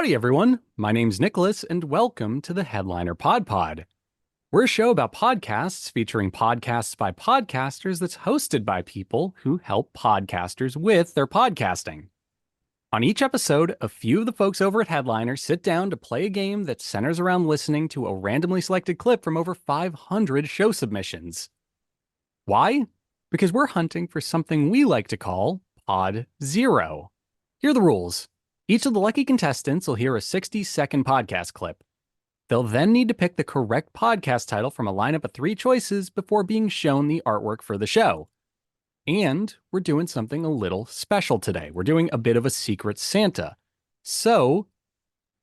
Howdy, everyone. My name's Nicholas, and welcome to the Headliner PodPod. We're a show about podcasts featuring podcasts by podcasters that's hosted by people who help podcasters with their podcasting. On each episode, a few of the folks over at Headliner sit down to play a game that centers around listening to a randomly selected clip from over 500 show submissions. Why? Because we're hunting for something we like to call Pod Zero. Here are the rules. Each of the lucky contestants will hear a 60-second podcast clip. They'll then need to pick the correct podcast title from a lineup of 3 choices before being shown the artwork for the show. And we're doing something a little special today. We're doing a bit of a Secret Santa. So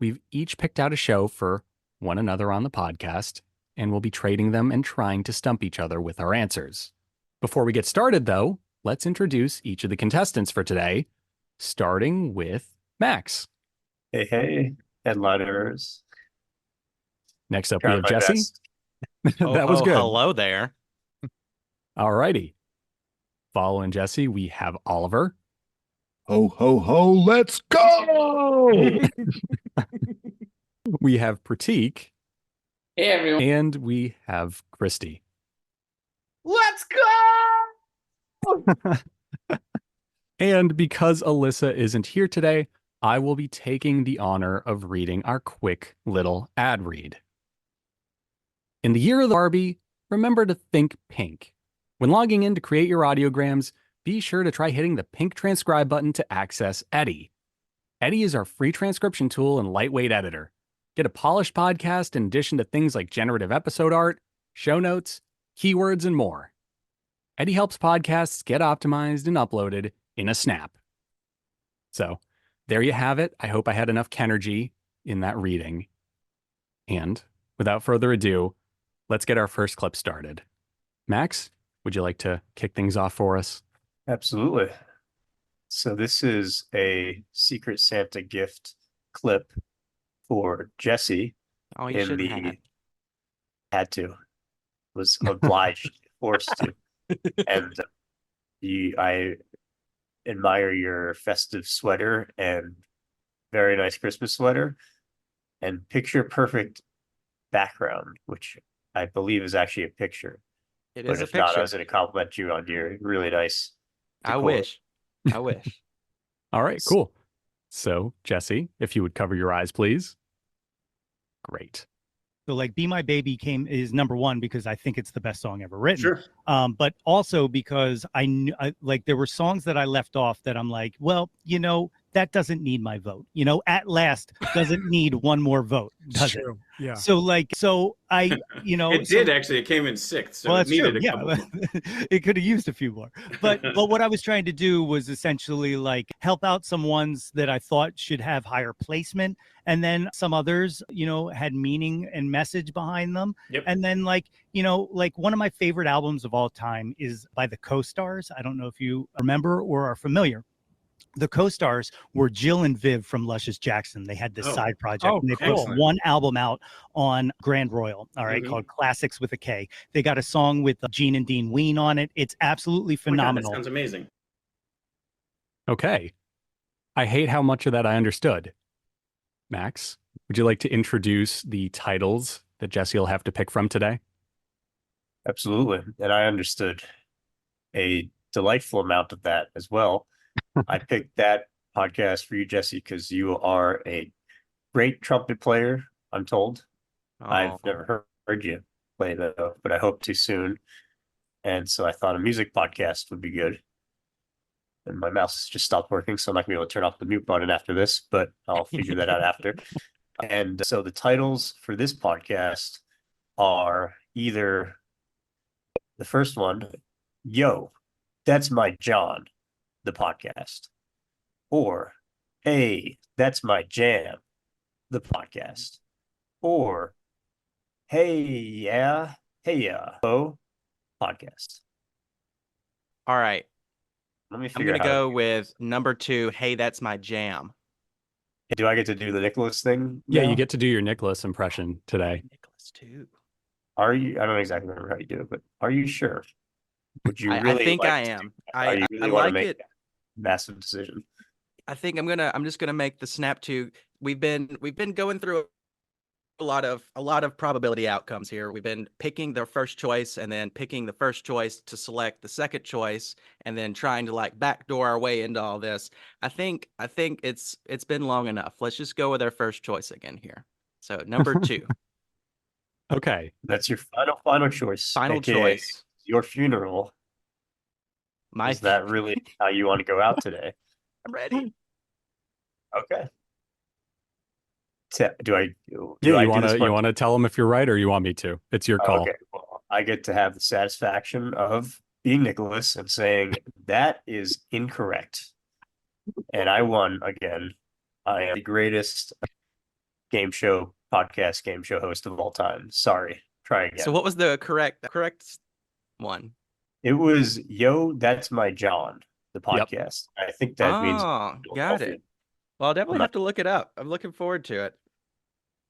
we've each picked out a show for one another on the podcast, and we'll be trading them and trying to stump each other with our answers. Before we get started, though, let's introduce each of the contestants for today, starting with Max. Hey, headliners. Next up, we have Jesse. That was good. Hello there. All righty. Following Jesse, we have Oliver. Ho, ho, ho, let's go! We have Pratik. Hey, everyone. And we have Kristy. Let's go! And because Alyssa isn't here today, I will be taking the honor of reading our quick little ad read. In the year of the Barbie, remember to think pink. When logging in to create your audiograms, be sure to try hitting the pink transcribe button to access Eddy. Eddy is our free transcription tool and lightweight editor. Get a polished podcast in addition to things like generative episode art, show notes, keywords, and more. Eddy helps podcasts get optimized and uploaded in a snap. So, there you have it. I hope I had enough Kenergy in that reading. And without further ado, let's get our first clip started. Max, would you like to kick things off for us? Absolutely. So this is a Secret Santa gift clip for Jesse. Oh, you shouldn't have. Had to. Was obliged, forced to. And I admire your festive sweater and very nice Christmas sweater and picture perfect background, which I believe is actually a picture. It But is a if not, I picture. was going to compliment you on your really nice I decor. wish. I wish. All right, cool. So, Jesse, if you would cover your eyes, please. Great. So like Be My Baby is number 1 because I think it's the best song ever written. Sure. But also because I knew like there were songs that I left off that I'm like, well, that doesn't need my vote. At Last doesn't need one more vote, does it? Yeah. So I, It did actually. It came in 6th, so well, it that's needed true. a couple. Yeah, it could have used a few more. But what I was trying to do was essentially like help out some ones that I thought should have higher placement, and then some others, had meaning and message behind them. Yep. And then like one of my favorite albums of all time is by the Co-Stars. I don't know if you remember or are familiar. The Co-Stars were Jill and Viv from Luscious Jackson. They had this side project, and they put one album out on Grand Royal, all right, called Classics with a K. They got a song with Gene and Dean Ween on it. It's absolutely phenomenal. That sounds amazing. Okay. I hate how much of that I understood. Max, would you like to introduce the titles that Jesse will have to pick from today? Absolutely. And I understood a delightful amount of that as well. I picked that podcast for you, Jesse, because you are a great trumpet player, I'm told. I've never heard you play though, but I hope to soon. And so I thought a music podcast would be good. And my mouse just stopped working, so I'm not going to be able to turn off the mute button after this, but I'll figure that out after. And so the titles for this podcast are either the first one, Yo, That's My Jawn, the podcast, or Hey, That's My Jam, the podcast, or Hey Yeah, Oh, podcast. All right. Let me I'm figure going to out. go with number 2. Hey, that's my jam. Do I get to do the Nicholas thing? Yeah, now? you get to do your Nicholas impression today. Nicholas too. Are you? I don't exactly remember how you do it, but are you sure? Would you I really? think like I to am. do- you really I want like to make it. that massive decision? I'm just gonna make the snap to. We've been going through a lot of probability outcomes here. We've been picking the first choice and then picking the first choice to select the second choice and then trying to like backdoor our way into all this. I think it's been long enough. Let's just go with our first choice again here. So number 2. Okay. That's your final choice. Final aka choice. Your funeral. Is that really how you want to go out today? I'm ready. Okay. Do I You do want this one? to tell them if you're right or you want me to? It's your call. Okay. Well, I get to have the satisfaction of being Nicholas and saying that is incorrect. And I won again. I am the greatest podcast game show host of all time. Sorry. Try again. So what was the correct one? It was Yo, That's My Jawn, the podcast. I think that means got it. Well, I'll definitely have to look it up. I'm looking forward to it.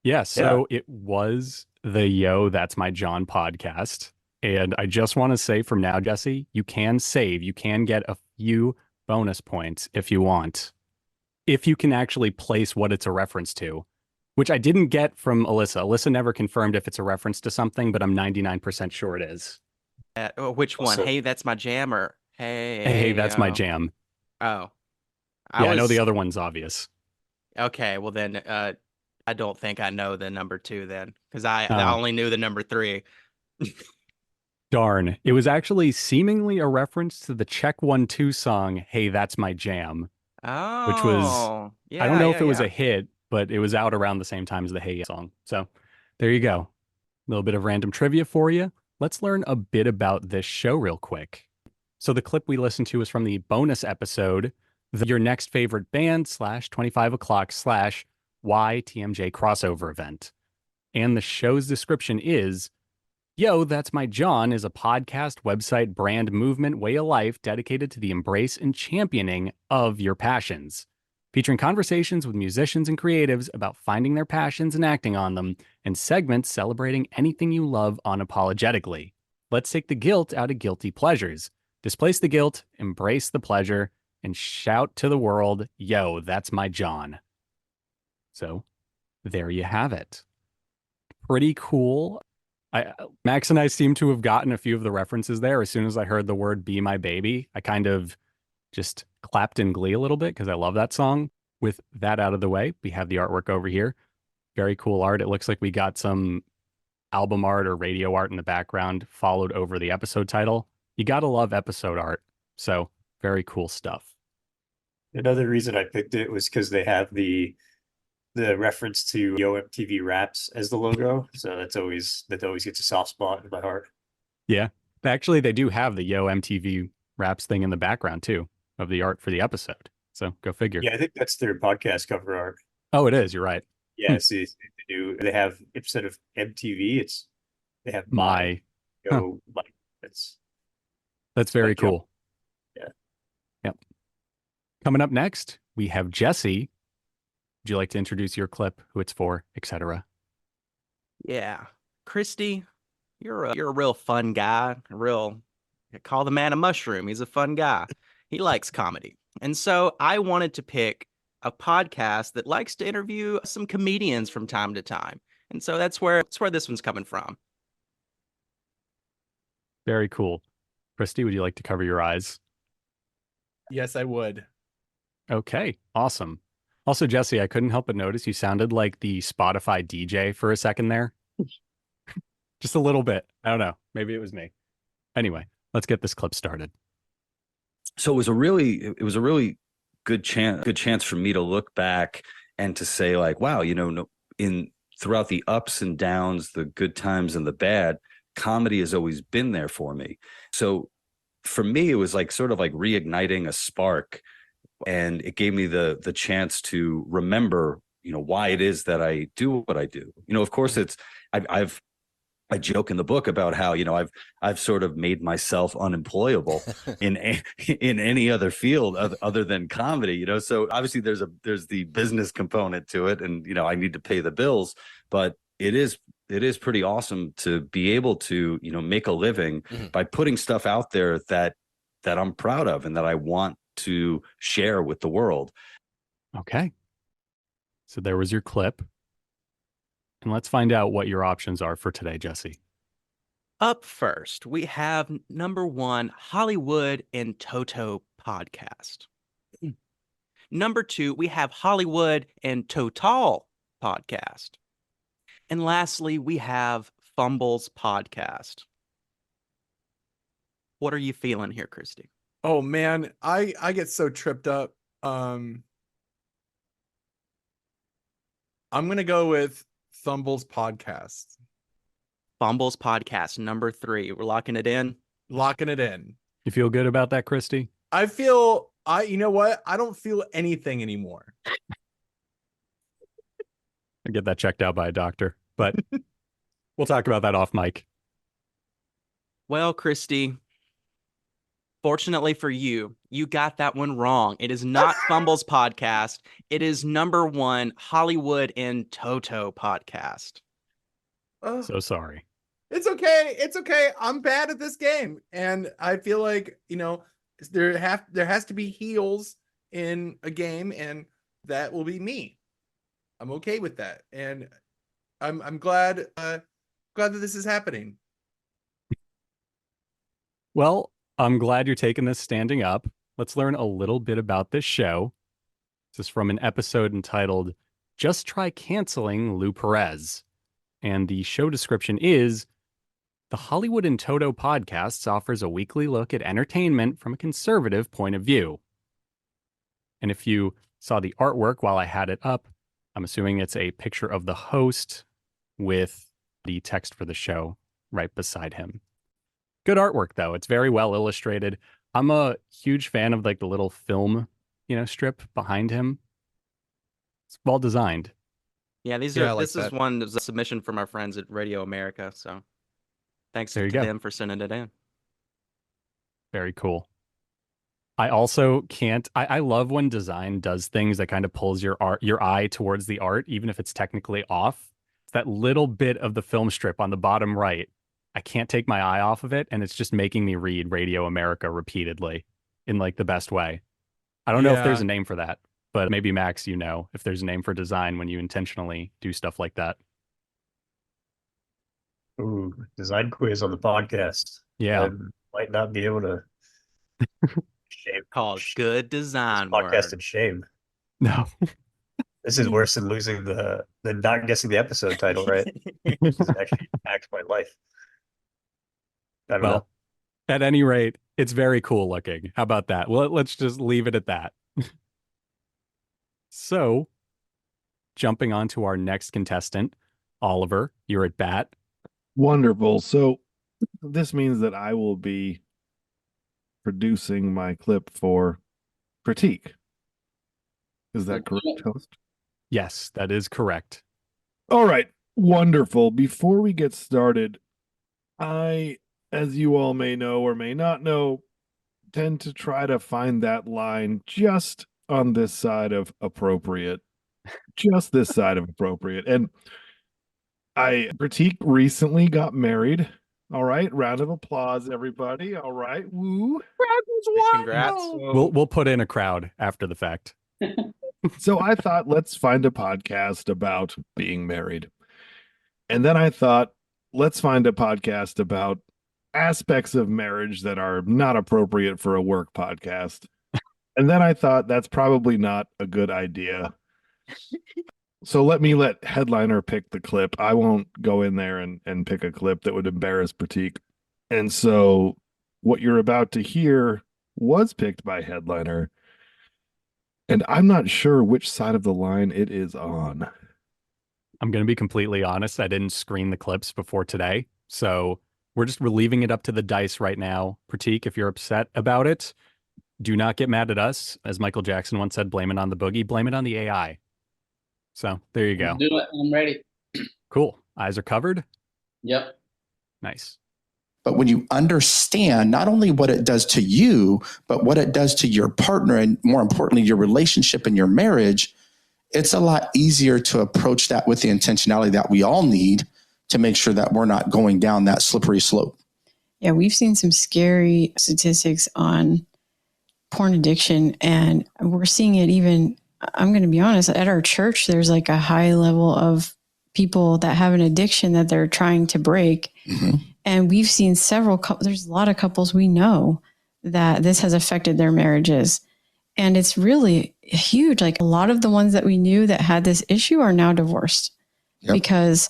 Yeah, so it was the Yo, That's My Jawn podcast. And I just want to say from now, Jesse, you can save. You can get a few bonus points if you want. If you can actually place what it's a reference to, which I didn't get from Alyssa. Alyssa never confirmed if it's a reference to something, but I'm 99% sure it is. Which one? Hey, That's My Jam, or Hey, That's My Jam. Oh. I know the other one's obvious. Okay, well then I don't think I know the number 2 then, because I only knew the number 3. Darn. It was actually seemingly a reference to the Check 1-2 song, Hey, That's My Jam. Oh. Which was, I don't know if it was a hit, but it was out around the same time as the Hey song. So there you go. A little bit of random trivia for you. Let's learn a bit about this show real quick. So the clip we listened to is from the bonus episode, Your Next Favorite Band /25 o'clock /YTMJ crossover event. And the show's description is, Yo, That's My Jawn is a podcast, website, brand, movement, way of life dedicated to the embrace and championing of your passions. Featuring conversations with musicians and creatives about finding their passions and acting on them, and segments celebrating anything you love unapologetically. Let's take the guilt out of guilty pleasures. Displace the guilt, embrace the pleasure, and shout to the world, Yo, That's My Jawn. So, there you have it. Pretty cool. Max and I seem to have gotten a few of the references there. As soon as I heard the word Be My Baby, I kind of just clapped in glee a little bit because I love that song. With that out of the way, we have the artwork over here. Very cool art. It looks like we got some album art or radio art in the background followed over the episode title. You got to love episode art. So very cool stuff. Another reason I picked it was because they have the reference to Yo MTV Raps as the logo. So that always gets a soft spot in my heart. Yeah. Actually, they do have the Yo MTV Raps thing in the background too of the art for the episode. So go figure. Yeah, I think that's their podcast cover art. Oh, it is. You're right. Yeah, see, they have, instead of MTV, they have My. Yo. My, that's very cool. Yeah. Yep. Coming up next, we have Jesse. Would you like to introduce your clip, who it's for, etc.? Yeah. Kristy, you're a real fun guy. Call the man a mushroom. He's a fun guy. He likes comedy. And so I wanted to pick a podcast that likes to interview some comedians from time to time. And so that's where this one's coming from. Very cool. Kristy, would you like to cover your eyes? Yes, I would. Okay, awesome. Also, Jesse, I couldn't help but notice you sounded like the Spotify DJ for a second there. Just a little bit. I don't know. Maybe it was me. Anyway, let's get this clip started. So it was a really good chance for me to look back and to say, like, wow, throughout the ups and downs, the good times and the bad, comedy has always been there for me. So for me, it was like sort of like reigniting a spark. And it gave me the chance to remember, why it is that I do what I do. Of course, I joke in the book about how, I've sort of made myself unemployable in any other field other than comedy, So obviously there's the business component to it, and, I need to pay the bills, but it is pretty awesome to be able to, make a living by putting stuff out there that I'm proud of and that I want to share with the world. Okay. So there was your clip. And let's find out what your options are for today, Jesse. Up first, we have number 1, Hollywood and Toto podcast. Number 2, we have Hollywood and Total podcast. And lastly, we have Fumbles podcast. What are you feeling here, Kristy? Oh man, I get so tripped up. I'm gonna go with Thumble's podcast. Fumbles podcast, number 3. We're locking it in. Locking it in. You feel good about that, Kristy? You know what? I don't feel anything anymore. I get that checked out by a doctor, but we'll talk about that off mic. Well, Kristy, fortunately for you, you got that one wrong. It is not Fumbles podcast. It is number 1, Hollywood and Toto podcast. So sorry. It's okay. It's okay. I'm bad at this game, and I feel like there has to be heels in a game, and that will be me. I'm okay with that, and I'm glad that this is happening. Well, I'm glad you're taking this standing up. Let's learn a little bit about this show. This is from an episode entitled Just Try Canceling Lou Perez. And the show description is, the Hollywood and Toto podcasts offers a weekly look at entertainment from a conservative point of view. And if you saw the artwork while I had it up, I'm assuming it's a picture of the host with the text for the show right beside him. Good artwork, though. It's very well illustrated. I'm a huge fan of like the little film, strip behind him. It's well designed. Yeah, this is one that's a submission from our friends at Radio America. So thanks to them for sending it in. Very cool. I also I love when design does things that kind of pulls your eye towards the art, even if it's technically off. It's that little bit of the film strip on the bottom right. I can't take my eye off of it, and it's just making me read Radio America repeatedly in like the best way. I don't know if there's a name for that, but maybe Max, if there's a name for design when you intentionally do stuff like that. Ooh, design quiz on the podcast. Yeah. I might not be able to shame. Called good design Podcast word. and shame. No. This is worse than losing the not guessing the episode title, right? This actually impacts my life. I don't know. At any rate, it's very cool looking. How about that? Well, let's just leave it at that. So, jumping on to our next contestant, Oliver, you're at bat. Wonderful. So this means that I will be producing my clip for critique. Is that correct, host? Yes, that is correct. All right. Wonderful. Before we get started, I, as you all may know or may not know, tend to try to find that line just on this side of appropriate. Just this side of appropriate. And Critique recently got married. All right. Round of applause, everybody. All right. Woo. Congrats. We'll put in a crowd after the fact. So I thought, let's find a podcast about being married. And then I thought, let's find a podcast about aspects of marriage that are not appropriate for a work podcast. And then I thought that's probably not a good idea. So let Headliner pick the clip. I won't go in there and pick a clip that would embarrass Pratik. And so what you're about to hear was picked by Headliner. And I'm not sure which side of the line it is on. I'm going to be completely honest. I didn't screen the clips before today. So we're leaving it up to the dice right now. Pratik, if you're upset about it, do not get mad at us. As Michael Jackson once said, blame it on the boogie, blame it on the AI. So there you go. Do it. I'm ready. Cool. Eyes are covered. Yep. Nice. But when you understand not only what it does to you, but what it does to your partner, and more importantly, your relationship and your marriage, it's a lot easier to approach that with the intentionality that we all need to make sure that we're not going down that slippery slope. Yeah, we've seen some scary statistics on porn addiction, and we're seeing it even I'm going to be honest, at our church, there's like a high level of people that have an addiction that they're trying to break. Mm-hmm. And we've seen there's a lot of couples we know that this has affected their marriages. And it's really huge. Like a lot of the ones that we knew that had this issue are now divorced. Yep. Because,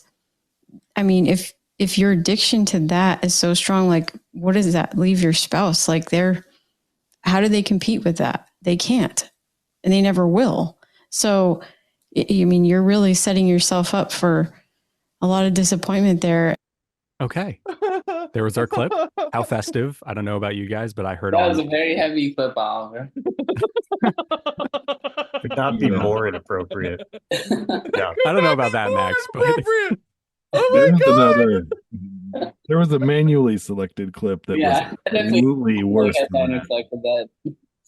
I mean, if your addiction to that is so strong, like what does that leave your spouse? Like how do they compete with that? They can't, and they never will. So, I mean, you're really setting yourself up for a lot of disappointment there. Okay. There was our clip. How festive. I don't know about you guys, but I heard that was a very heavy clip, Oliver. Could not be more inappropriate. Yeah. I don't know about that, Max. But oh my God. There was a manually selected clip that was absolutely worse than that.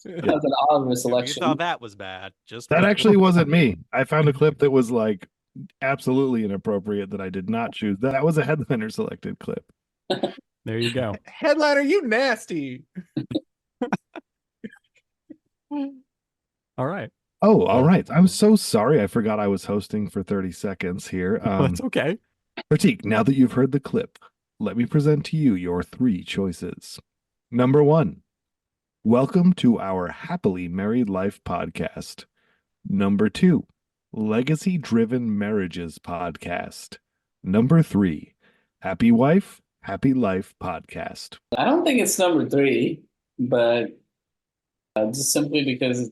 That was an Oliver selection. You thought that was bad. That actually wasn't me. I found a clip that was like absolutely inappropriate that I did not choose. That was a headliner selected clip. There you go. Headliner, you nasty. All right. Oh, all right. I'm so sorry. I forgot I was hosting for 30 seconds here. That's okay. Pratik, now that you've heard the clip, let me present to you your 3 choices. Number 1, welcome to our Happily Married Life podcast. Number 2, Legacy Driven Marriages podcast. Number 3, Happy Wife, Happy Life podcast. I don't think it's number 3, but just simply because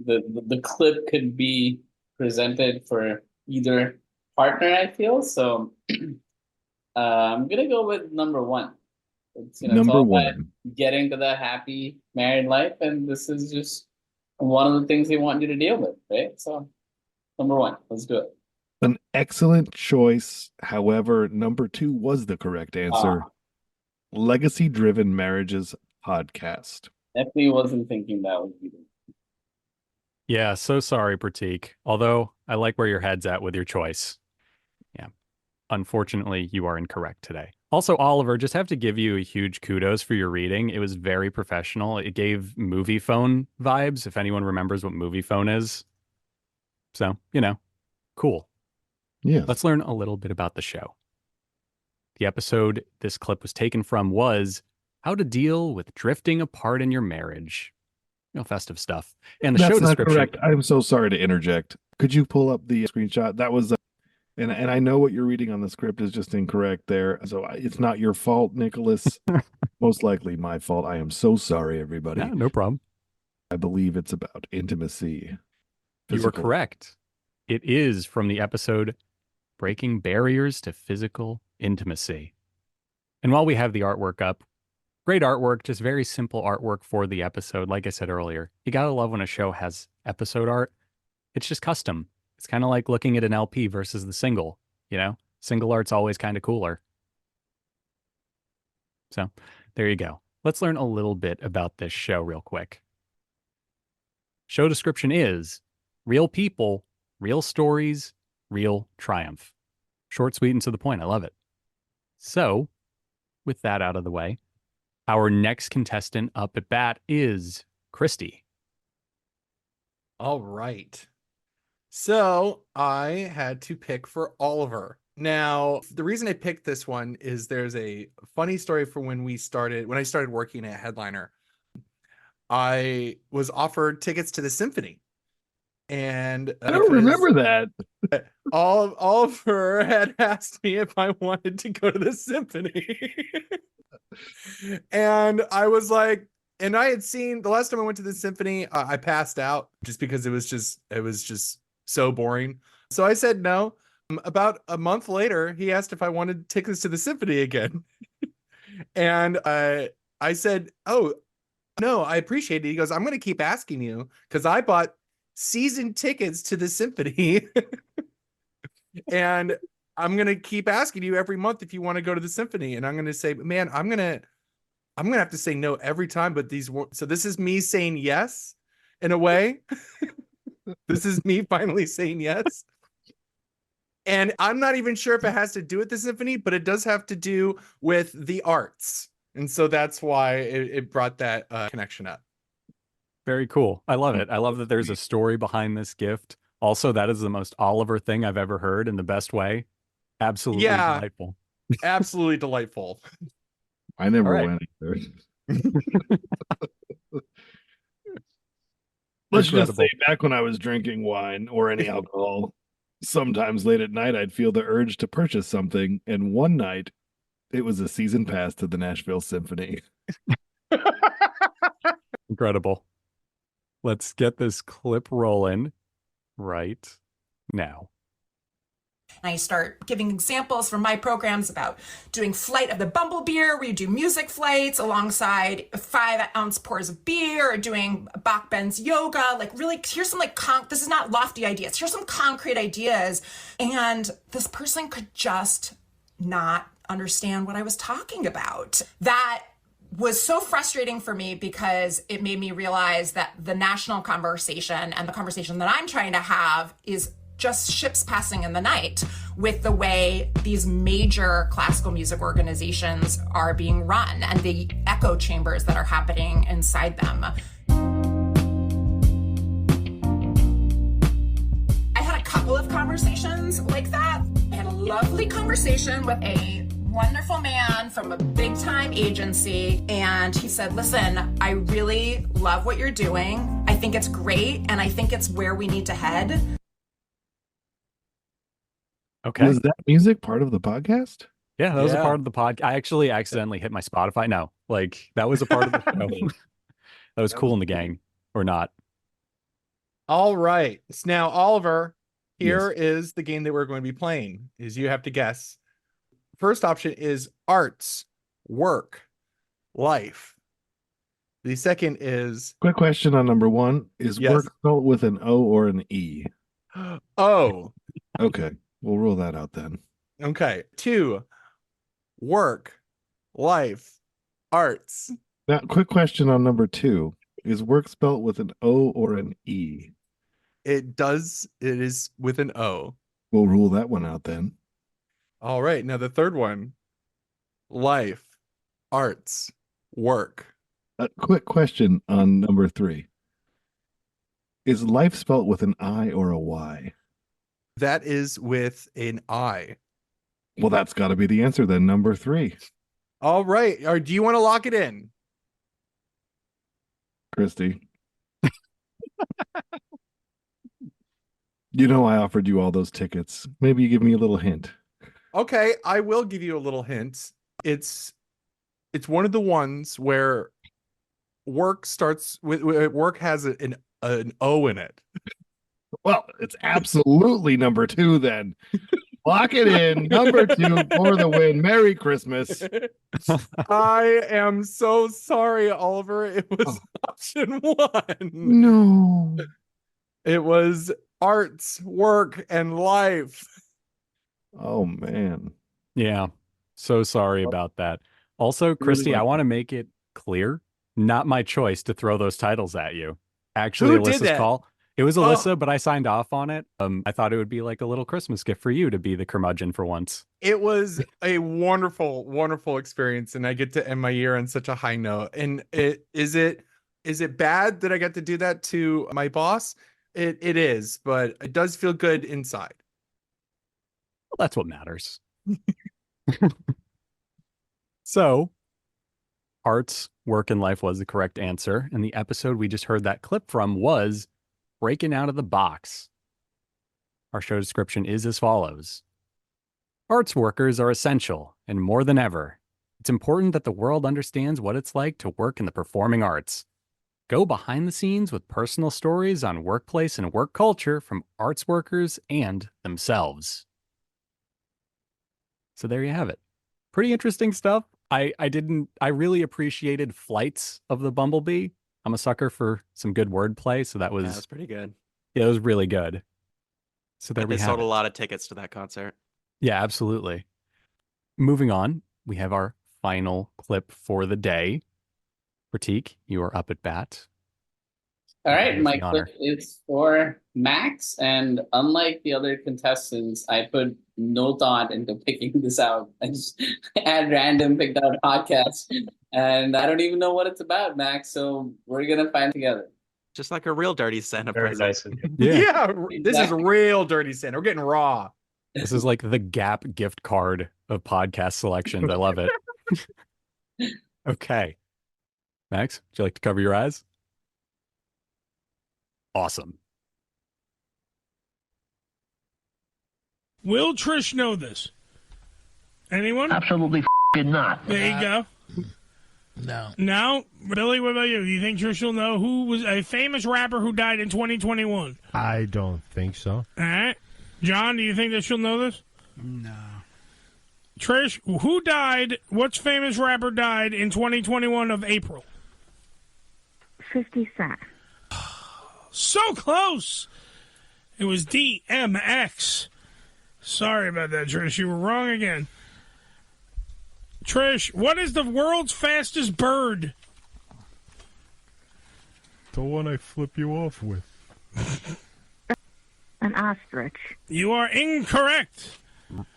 the clip could be presented for either partner, I feel. So I'm going to go with number 1. It's, number it's all 1. about getting to that happy married life. And this is just one of the things they want you to deal with, right? So number 1, let's do it. An excellent choice. However, number 2 was the correct answer. Legacy Driven Marriages podcast. Definitely wasn't thinking that would be. Yeah, so sorry, Pratik. Although I like where your head's at with your choice. Yeah. Unfortunately, you are incorrect today. Also, Oliver, just have to give you a huge kudos for your reading. It was very professional. It gave movie phone vibes, if anyone remembers what movie phone is. So, cool. Yeah. Let's learn a little bit about the show. The episode this clip was taken from was How to Deal with Drifting Apart in Your Marriage. Festive stuff. And the That's show not description. correct. I'm so sorry to interject. Could you pull up the screenshot? That was, and I know what you're reading on the script is just incorrect there. So it's not your fault, Nicholas. Most likely my fault. I am so sorry, everybody. Yeah, no problem. I believe it's about intimacy. You are correct. It is from the episode Breaking Barriers to Physical Intimacy. And while we have the artwork up, great artwork, just very simple artwork for the episode. Like I said earlier, you gotta love when a show has episode art. It's just custom. It's kind of like looking at an LP versus the single, Single art's always kind of cooler. So there you go. Let's learn a little bit about this show real quick. Show description is real people, real stories, real triumph. Short, sweet, and to the point. I love it. So with that out of the way, our next contestant up at bat is Kristy. All right. So I had to pick for Oliver. Now, the reason I picked this one is there's a funny story for when I started working at Headliner. I was offered tickets to the symphony. And I don't remember that. Oliver had asked me if I wanted to go to the symphony. And I was like, and I had seen the last time I went to the symphony, I passed out just because it was just so boring. So I said no. About a month later, he asked if I wanted tickets to the symphony again. And I said, oh, no, I appreciate it. He goes, I'm going to keep asking you because I bought season tickets to the symphony. And I'm going to keep asking you every month if you want to go to the symphony. And I'm going to say, man, I'm going to have to say no every time. But so this is me saying yes in a way. This is me finally saying yes. And I'm not even sure if it has to do with the symphony, but it does have to do with the arts. And so that's why it brought that connection up. Very cool. I love it. I love that there's a story behind this gift. Also, that is the most Oliver thing I've ever heard in the best way. Absolutely delightful. Absolutely delightful. I never All right. went either. Let's just say, back when I was drinking wine or any alcohol, sometimes late at night, I'd feel the urge to purchase something. And one night, it was a season pass to the Nashville Symphony. Incredible. Let's get this clip rolling right now. I start giving examples from my programs about doing Flight of the Bumblebee, where you do music flights alongside 5-ounce pours of beer, or doing Bach Ben's yoga. Like, really, here's some this is not lofty ideas. Here's some concrete ideas. And this person could just not understand what I was talking about. That was so frustrating for me because it made me realize that the national conversation and the conversation that I'm trying to have is just ships passing in the night with the way these major classical music organizations are being run and the echo chambers that are happening inside them. I had a couple of conversations like that. I had a lovely conversation with a wonderful man from a big time agency. And he said, listen, I really love what you're doing. I think it's great. And I think it's where we need to head. Okay. Was that music part of the podcast? Yeah, that was a part of the podcast. I actually accidentally hit my Spotify. No, that was a part of the show. That was cool in the gang, or not. All right. So now, Oliver, here is the game that we're going to be playing. Is you have to guess. First option is arts, work, life. The second is... Quick question on number one. Is work spelled with an O or an E? O. Okay. We'll rule that out then. Okay. 2, work, life, arts. Now, quick question on number 2. Is work spelled with an O or an E? It does. It is with an O. We'll rule that one out then. All right. Now the third one, life, arts, work. A quick question on number 3. Is life spelled with an I or a Y? That is with an I. Well, that's got to be the answer then, number 3. All right. Or do you want to lock it in? Kristy. You know I offered you all those tickets. Maybe you give me a little hint. Okay, I will give you a little hint. It's one of the ones where work starts with work has an O in it. Well, it's absolutely number 2 then. Lock it in. Number 2 for the win. Merry Christmas. I am so sorry, Oliver. It was option 1. No. It was arts, work, and life. Oh, man. Yeah. So sorry about that. Also, Kristy, I want to make it clear, not my choice to throw those titles at you. Actually, Who did Alyssa's that? call. It was Alyssa, but I signed off on it. I thought it would be like a little Christmas gift for you to be the curmudgeon for once. It was a wonderful, wonderful experience, and I get to end my year on such a high note. And is it bad that I got to do that to my boss? It is, but it does feel good inside. Well, that's what matters. So, arts, work, and life was the correct answer. And the episode we just heard that clip from was Breaking Out of the Box. Our show description is as follows. Arts workers are essential, and more than ever, it's important that the world understands what it's like to work in the performing arts. Go behind the scenes with personal stories on workplace and work culture from arts workers and themselves. So there you have it. Pretty interesting stuff. I really appreciated Flights of the Bumblebee. I'm a sucker for some good wordplay, so that was pretty good. Yeah, it was really good. So there we They have sold it. a lot of tickets to that concert. Yeah, absolutely. Moving on, we have our final clip for the day. Pratik, you are up at bat. All right, With my the honor. clip is for Max, and unlike the other contestants, I put no thought into picking this out. I just at random picked out a podcast, and I don't even know what it's about, Max. So we're gonna find together. just like a real dirty Santa Very present. nice of you. Yeah. This is real dirty Santa. We're getting raw. This is like the Gap gift card of podcast selections. I love it. Okay. Max, would you like to cover your eyes? Awesome. Will Trish know this? Anyone? Absolutely not. There you go. No. No? Billy, what about you? Do you think Trish will know who was a famous rapper who died in 2021? I don't think so. All right. John, do you think that she'll know this? No. Trish, who died, what's famous rapper died in 2021 of April? 50 Cent. So close. It was DMX. Sorry about that, Trish. You were wrong again. Trish, what is the world's fastest bird? The one I flip you off with. An ostrich. You are incorrect.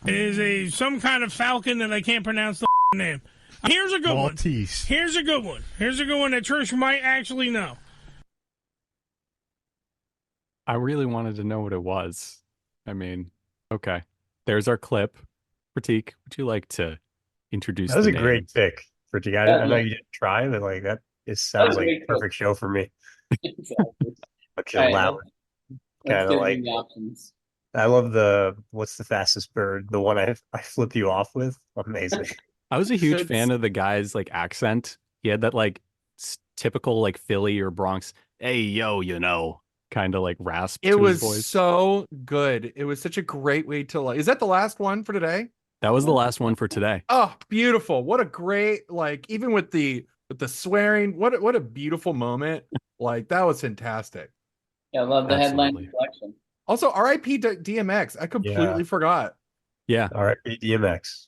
It is some kind of falcon that I can't pronounce the name. Here's a good Maltese. one. Here's a good one. Here's a good one that Trish might actually know. I really wanted to know what it was. I mean, okay. There's our clip. Pratik, would you like to introduce That was the a great names? pick, Pratik. I know you didn't try, but like that sounds like a perfect show for me. Exactly. Okay, All right, loud. let's Kind give of like. them the options. I love what's the fastest bird? The one I flip you off with. Amazing. I was a huge Should- fan of the guy's like accent. He had that like typical like Philly or Bronx, hey yo, you know, kind of like rasp It to was his voice. so good. It was such a great way to like. Is that the last one for today? That was the last one for today. Oh, beautiful! What a great like. Even with the swearing, what a beautiful moment. Like that was fantastic. Yeah, I love the headline Absolutely. selection. Also, R.I.P. DMX. I completely forgot. Yeah. All right, DMX.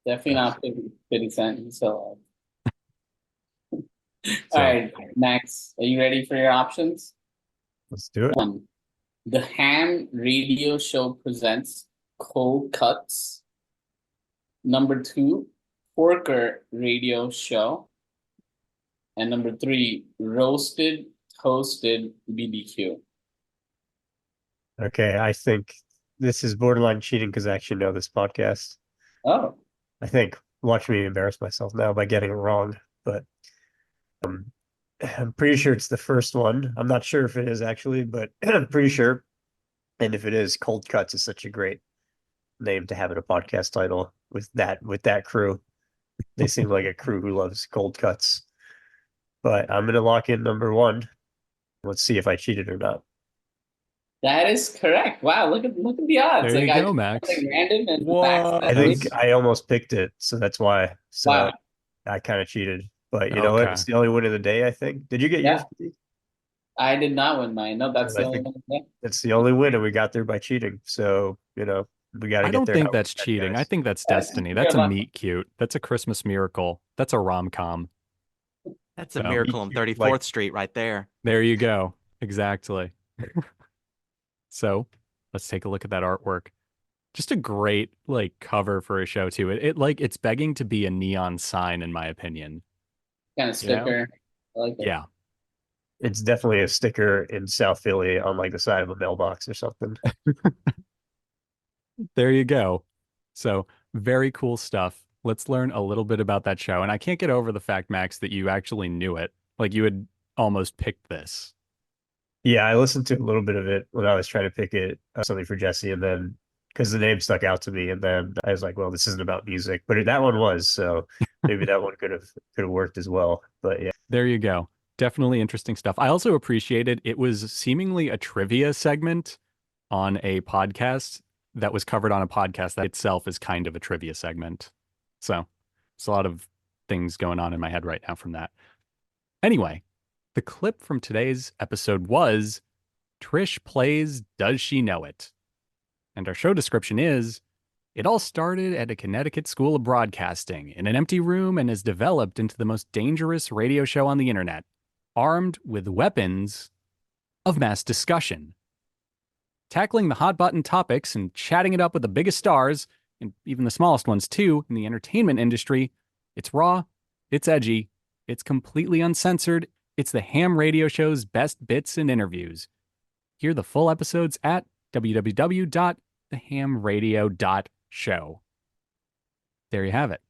Definitely not 50 Cent. So, all right, Max, are you ready for your options? Let's do it. 1. The Ham Radio Show presents Cold Cuts. Number 2, Porker Radio Show. And number 3, Roasted Toasted BBQ. Okay, I think this is borderline cheating because I actually know this podcast. Oh, I think. Watch me embarrass myself now by getting it wrong, but I'm pretty sure it's the first one. I'm not sure if it is actually, but I'm pretty sure. And if it is, Cold Cuts is such a great name to have in a podcast title with that crew. They seem like a crew who loves cold cuts. But I'm gonna lock in number 1. Let's see if I cheated or not. that is correct. Wow, look at the odds. There you I go, Max. like random and Whoa. facts. I think I almost picked it, so that's why. So Wow. I kind of cheated. But you know what? Okay. It's the only win of the day, I think. Did you get Yeah. yours? I did not win mine. No, that's the I only think- one. Yeah. It's the only win, and we got there by cheating. So, we got to get there. I don't think how we that's said, cheating. guys. I think that's That's destiny. very That's a lucky. meet cute. That's a Christmas miracle. That's a rom-com. That's a So- miracle on 34th Street right there. There you go. Exactly. So let's take a look at that artwork. Just a great like cover for a show too. It's begging to be a neon sign in my opinion. Kind of You know? sticker. I like it. Yeah. It's definitely a sticker in South Philly on like the side of a mailbox or something. There you go. So very cool stuff. Let's learn a little bit about that show. And I can't get over the fact, Max, that you actually knew it. Like you had almost picked this. Yeah, I listened to a little bit of it when I was trying to pick it something for Jesse, and then because the name stuck out to me, and then I was like, "Well, this isn't about music," but that one was, so maybe that one could have worked as well. But yeah, There you go. Definitely interesting stuff. I also appreciated it was seemingly a trivia segment on a podcast that was covered on a podcast that itself is kind of a trivia segment. So there's a lot of things going on in my head right now from that. Anyway, the clip from today's episode was Trish plays Does She Know It? And our show description is it all started at a Connecticut school of broadcasting in an empty room and has developed into the most dangerous radio show on the internet, armed with weapons of mass discussion. Tackling the hot button topics and chatting it up with the biggest stars, and even the smallest ones too, in the entertainment industry, it's raw, it's edgy, it's completely uncensored, It's the Ham Radio Show's best bits and interviews. Hear the full episodes at www.thehamradio.show. There you have it.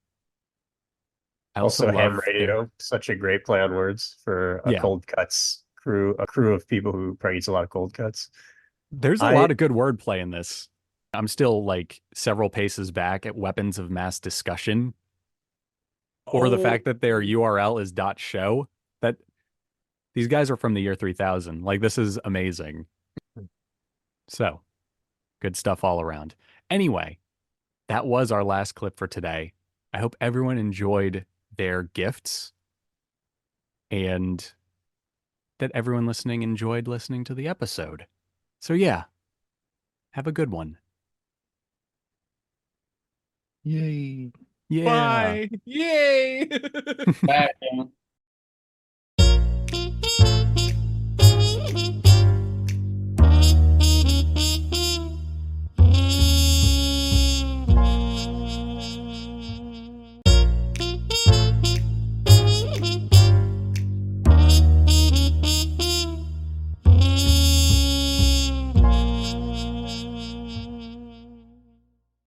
I Also, ham love radio, such a great play on words for a Yeah. cold cuts crew, a crew of people who probably eats a lot of cold cuts. There's a lot of good wordplay in this. I'm still like several paces back at weapons of mass discussion, or the fact that their URL is .show. That these guys are from the year 3000. Like, this is amazing. So, good stuff all around. Anyway, that was our last clip for today. I hope everyone enjoyed their gifts and that everyone listening enjoyed listening to the episode. So yeah, have a good one. Yay. Yeah. Bye. Yay. Bye.